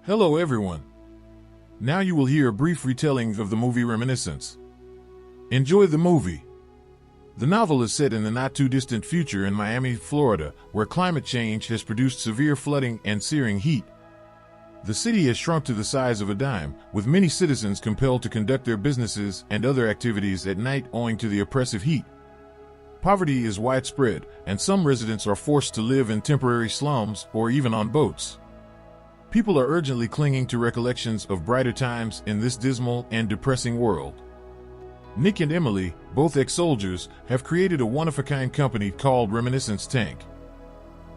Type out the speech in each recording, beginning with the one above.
Hello everyone. Now you will hear a brief retelling of the movie Reminiscence. Enjoy the movie. The novel is set in the not-too-distant future in Miami, Florida, where climate change has produced severe flooding and searing heat. The city has shrunk to the size of a dime, with many citizens compelled to conduct their businesses and other activities at night owing to the oppressive heat. Poverty is widespread, and some residents are forced to live in temporary slums or even on boats. People are urgently clinging to recollections of brighter times in this dismal and depressing world. Nick and Emily, both ex-soldiers, have created a one-of-a-kind company called Reminiscence Tank.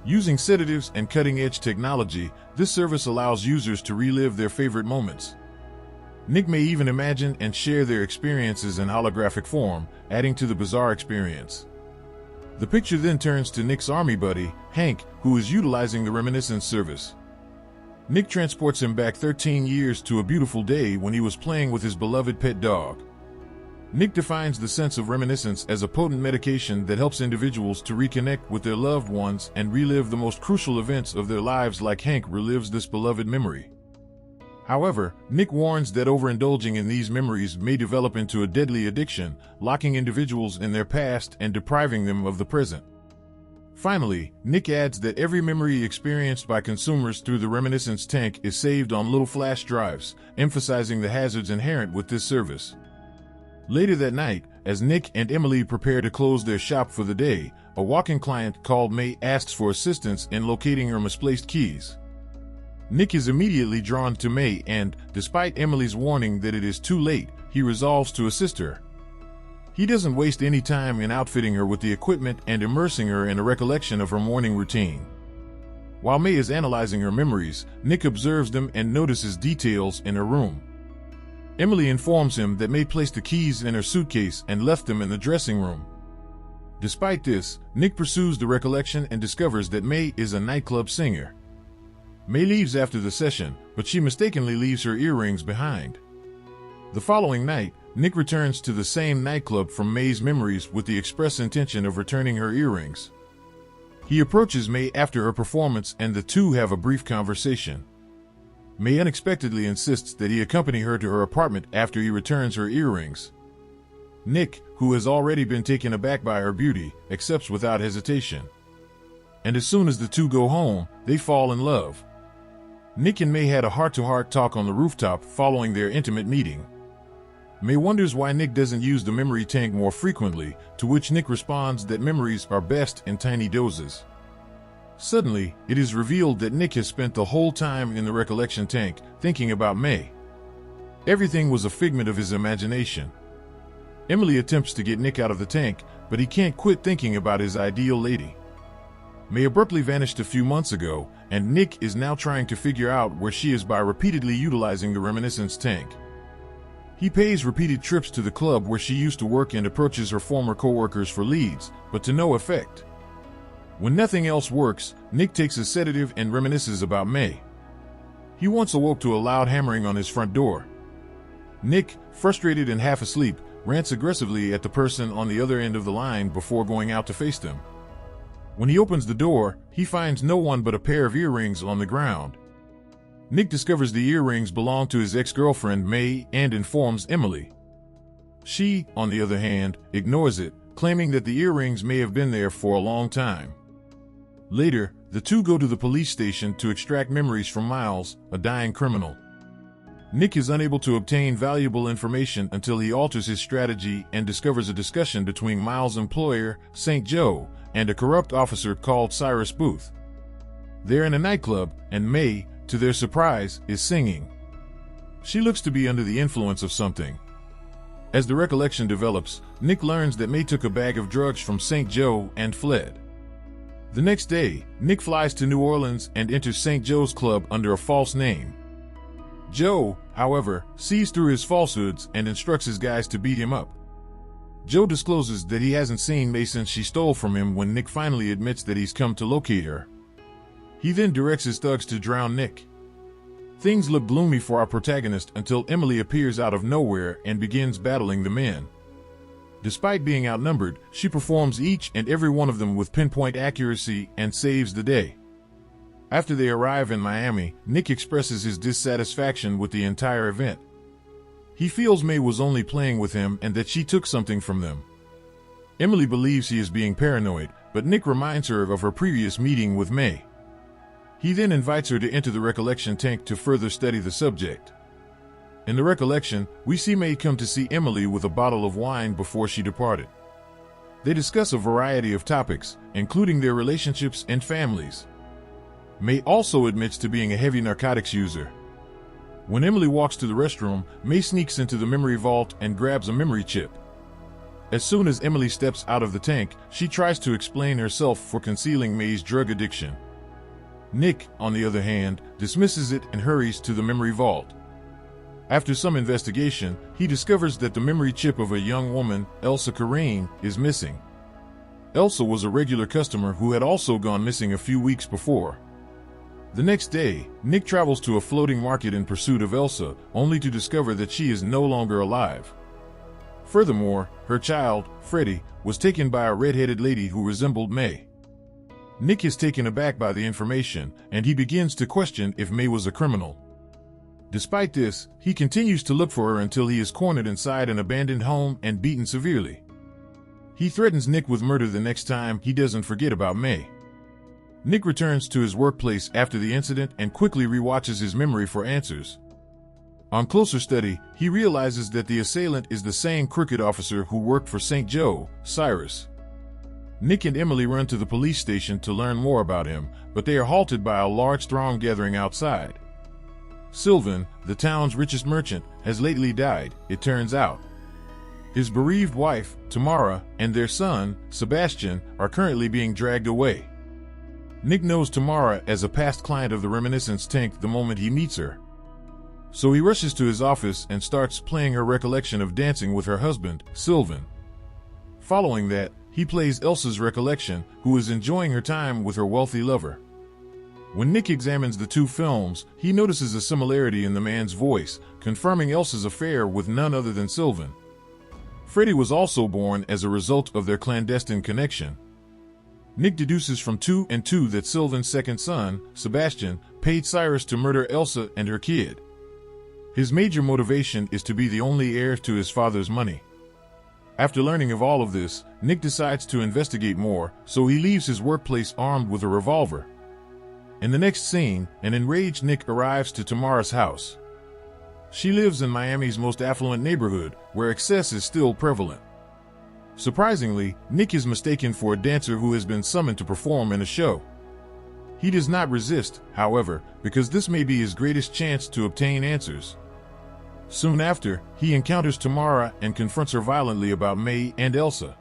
Using sedatives and cutting-edge technology, this service allows users to relive their favorite moments. Nick may even imagine and share their experiences in holographic form, adding to the bizarre experience. The picture then turns to Nick's army buddy, Hank, who is utilizing the Reminiscence service. Nick transports him back 13 years to a beautiful day when he was playing with his beloved pet dog. Nick defines the sense of reminiscence as a potent medication that helps individuals to reconnect with their loved ones and relive the most crucial events of their lives, like Hank relives this beloved memory. However, Nick warns that overindulging in these memories may develop into a deadly addiction, locking individuals in their past and depriving them of the present. Finally, Nick adds that every memory experienced by consumers through the Reminiscence Tank is saved on little flash drives, emphasizing the hazards inherent with this service. Later that night, as Nick and Emily prepare to close their shop for the day, a walk-in client called May asks for assistance in locating her misplaced keys. Nick is immediately drawn to May and, despite Emily's warning that it is too late, he resolves to assist her. He doesn't waste any time in outfitting her with the equipment and immersing her in a recollection of her morning routine. While May is analyzing her memories, Nick observes them and notices details in her room. Emily informs him that May placed the keys in her suitcase and left them in the dressing room. Despite this, Nick pursues the recollection and discovers that May is a nightclub singer. May leaves after the session, but she mistakenly leaves her earrings behind. The following night, Nick returns to the same nightclub from May's memories with the express intention of returning her earrings. He approaches May after her performance and the two have a brief conversation. May unexpectedly insists that he accompany her to her apartment after he returns her earrings. Nick, who has already been taken aback by her beauty, accepts without hesitation. And as soon as the two go home, they fall in love. Nick and May had a heart-to-heart talk on the rooftop following their intimate meeting. May wonders why Nick doesn't use the memory tank more frequently, to which Nick responds that memories are best in tiny doses. Suddenly, it is revealed that Nick has spent the whole time in the recollection tank, thinking about May. Everything was a figment of his imagination. Emily attempts to get Nick out of the tank, but he can't quit thinking about his ideal lady. May abruptly vanished a few months ago, and Nick is now trying to figure out where she is by repeatedly utilizing the Reminiscence Tank. He pays repeated trips to the club where she used to work and approaches her former co-workers for leads, but to no effect. When nothing else works, Nick takes a sedative and reminisces about May. He once awoke to a loud hammering on his front door. Nick, frustrated and half asleep, rants aggressively at the person on the other end of the line before going out to face them. When he opens the door, he finds no one but a pair of earrings on the ground. Nick discovers the earrings belong to his ex-girlfriend May and informs Emily. She, on the other hand, ignores it, claiming that the earrings may have been there for a long time. Later, the two go to the police station to extract memories from Miles, a dying criminal. Nick is unable to obtain valuable information until he alters his strategy and discovers a discussion between Miles' employer, St. Joe, and a corrupt officer called Cyrus Booth. They're in a nightclub, and May, to their surprise, is singing. She looks to be under the influence of something. As the recollection develops, Nick learns that May took a bag of drugs from St. Joe and fled. The next day, Nick flies to New Orleans and enters St. Joe's club under a false name. Joe, however, sees through his falsehoods and instructs his guys to beat him up. Joe discloses that he hasn't seen May since she stole from him when Nick finally admits that he's come to locate her. He then directs his thugs to drown Nick. Things look gloomy for our protagonist until Emily appears out of nowhere and begins battling the men. Despite being outnumbered, she performs each and every one of them with pinpoint accuracy and saves the day. After they arrive in Miami, Nick expresses his dissatisfaction with the entire event. He feels May was only playing with him and that she took something from them. Emily believes he is being paranoid, but Nick reminds her of her previous meeting with May. He then invites her to enter the recollection tank to further study the subject. In the recollection, we see May come to see Emily with a bottle of wine before she departed. They discuss a variety of topics, including their relationships and families. May also admits to being a heavy narcotics user. When Emily walks to the restroom, May sneaks into the memory vault and grabs a memory chip. As soon as Emily steps out of the tank, she tries to explain herself for concealing May's drug addiction. Nick, on the other hand, dismisses it and hurries to the memory vault. After some investigation, he discovers that the memory chip of a young woman, Elsa Karain, is missing. Elsa was a regular customer who had also gone missing a few weeks before. The next day, Nick travels to a floating market in pursuit of Elsa, only to discover that she is no longer alive. Furthermore, her child, Freddie, was taken by a red-headed lady who resembled May. Nick is taken aback by the information, and he begins to question if May was a criminal. Despite this, he continues to look for her until he is cornered inside an abandoned home and beaten severely. He threatens Nick with murder the next time he doesn't forget about May. Nick returns to his workplace after the incident and quickly rewatches his memory for answers. On closer study, he realizes that the assailant is the same crooked officer who worked for St. Joe, Cyrus. Nick and Emily run to the police station to learn more about him, but they are halted by a large throng gathering outside. Sylvan, the town's richest merchant, has lately died, it turns out. His bereaved wife, Tamara, and their son, Sebastian, are currently being dragged away. Nick knows Tamara as a past client of the reminiscence tank the moment he meets her. So he rushes to his office and starts playing her recollection of dancing with her husband, Sylvan. Following that, he plays Elsa's recollection, who is enjoying her time with her wealthy lover. When Nick examines the two films, he notices a similarity in the man's voice, confirming Elsa's affair with none other than Sylvan. Freddie was also born as a result of their clandestine connection. Nick deduces from 2 and 2 that Sylvan's second son, Sebastian, paid Cyrus to murder Elsa and her kid. His major motivation is to be the only heir to his father's money. After learning of all of this, Nick decides to investigate more, so he leaves his workplace armed with a revolver. In the next scene, an enraged Nick arrives to Tamara's house. She lives in Miami's most affluent neighborhood, where excess is still prevalent. Surprisingly, Nick is mistaken for a dancer who has been summoned to perform in a show. He does not resist, however, because this may be his greatest chance to obtain answers. Soon after, he encounters Tamara and confronts her violently about May and Elsa.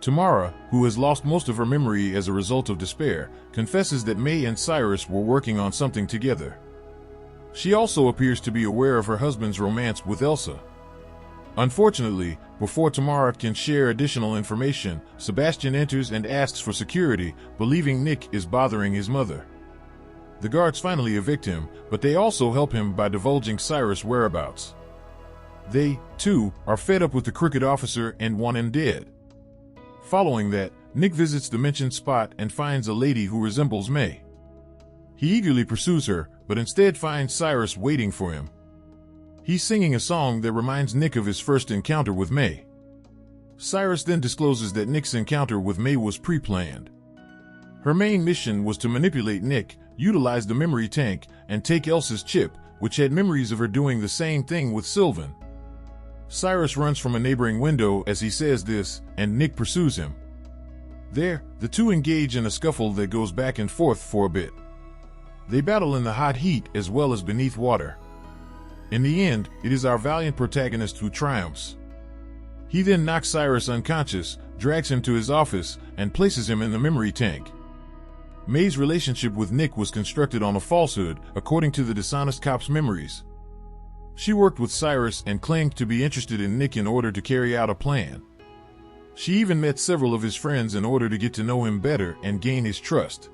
Tamara, who has lost most of her memory as a result of despair, confesses that May and Cyrus were working on something together. She also appears to be aware of her husband's romance with Elsa. Unfortunately, before Tamara can share additional information, Sebastian enters and asks for security, believing Nick is bothering his mother. The guards finally evict him, but they also help him by divulging Cyrus' whereabouts. They, too, are fed up with the crooked officer and want him dead. Following that, Nick visits the mentioned spot and finds a lady who resembles May. He eagerly pursues her, but instead finds Cyrus waiting for him. He's singing a song that reminds Nick of his first encounter with May. Cyrus then discloses that Nick's encounter with May was pre-planned. Her main mission was to manipulate Nick, utilize the memory tank, and take Elsa's chip, which had memories of her doing the same thing with Sylvan. Cyrus runs from a neighboring window as he says this, and Nick pursues him. There, the two engage in a scuffle that goes back and forth for a bit. They battle in the hot heat as well as beneath water. In the end, it is our valiant protagonist who triumphs. He then knocks Cyrus unconscious, drags him to his office, and places him in the memory tank. May's relationship with Nick was constructed on a falsehood, according to the dishonest cop's memories. She worked with Cyrus and claimed to be interested in Nick in order to carry out a plan. She even met several of his friends in order to get to know him better and gain his trust.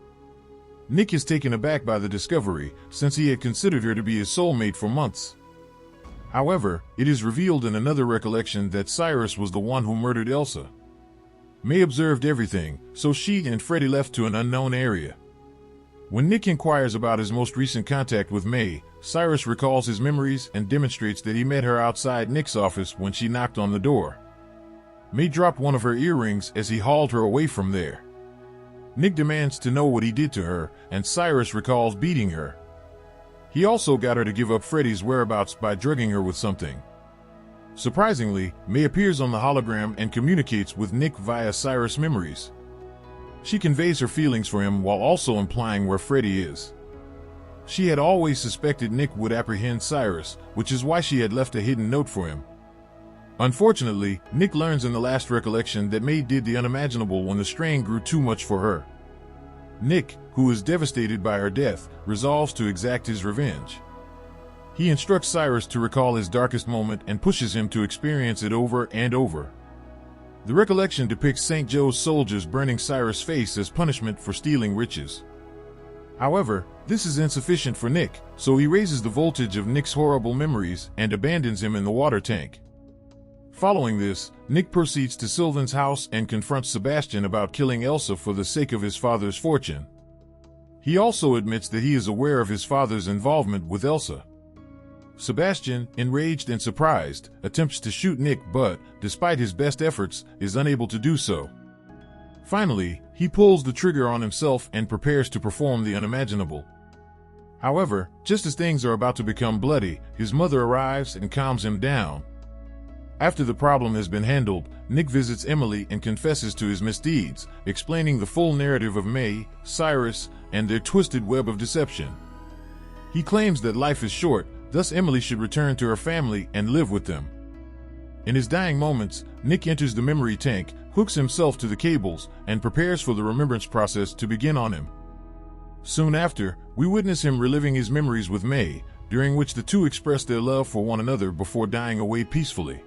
Nick is taken aback by the discovery, since he had considered her to be his soulmate for months. However, it is revealed in another recollection that Cyrus was the one who murdered Elsa. May observed everything, so she and Freddie left to an unknown area. When Nick inquires about his most recent contact with May, Cyrus recalls his memories and demonstrates that he met her outside Nick's office when she knocked on the door. May dropped one of her earrings as he hauled her away from there. Nick demands to know what he did to her, and Cyrus recalls beating her. He also got her to give up Freddy's whereabouts by drugging her with something. Surprisingly, May appears on the hologram and communicates with Nick via Cyrus' memories. She conveys her feelings for him while also implying where Freddy is. She had always suspected Nick would apprehend Cyrus, which is why she had left a hidden note for him. Unfortunately, Nick learns in the last recollection that May did the unimaginable when the strain grew too much for her. Nick, who is devastated by her death, resolves to exact his revenge. He instructs Cyrus to recall his darkest moment and pushes him to experience it over and over. The recollection depicts St. Joe's soldiers burning Cyrus' face as punishment for stealing riches. However, this is insufficient for Nick, so he raises the voltage of Nick's horrible memories and abandons him in the water tank. Following this, Nick proceeds to Sylvan's house and confronts Sebastian about killing Elsa for the sake of his father's fortune. He also admits that he is aware of his father's involvement with Elsa. Sebastian, enraged and surprised, attempts to shoot Nick but, despite his best efforts, is unable to do so. Finally, he pulls the trigger on himself and prepares to perform the unimaginable. However, just as things are about to become bloody, his mother arrives and calms him down. After the problem has been handled, Nick visits Emily and confesses to his misdeeds, explaining the full narrative of May, Cyrus, and their twisted web of deception. He claims that life is short, thus Emily should return to her family and live with them. In his dying moments, Nick enters the memory tank, hooks himself to the cables, and prepares for the remembrance process to begin on him. Soon after, we witness him reliving his memories with May, during which the two express their love for one another before dying away peacefully.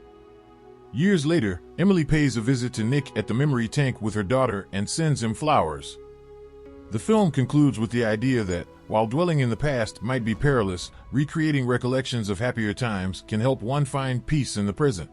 Years later, Emily pays a visit to Nick at the memory tank with her daughter and sends him flowers. The film concludes with the idea that, while dwelling in the past might be perilous, recreating recollections of happier times can help one find peace in the present.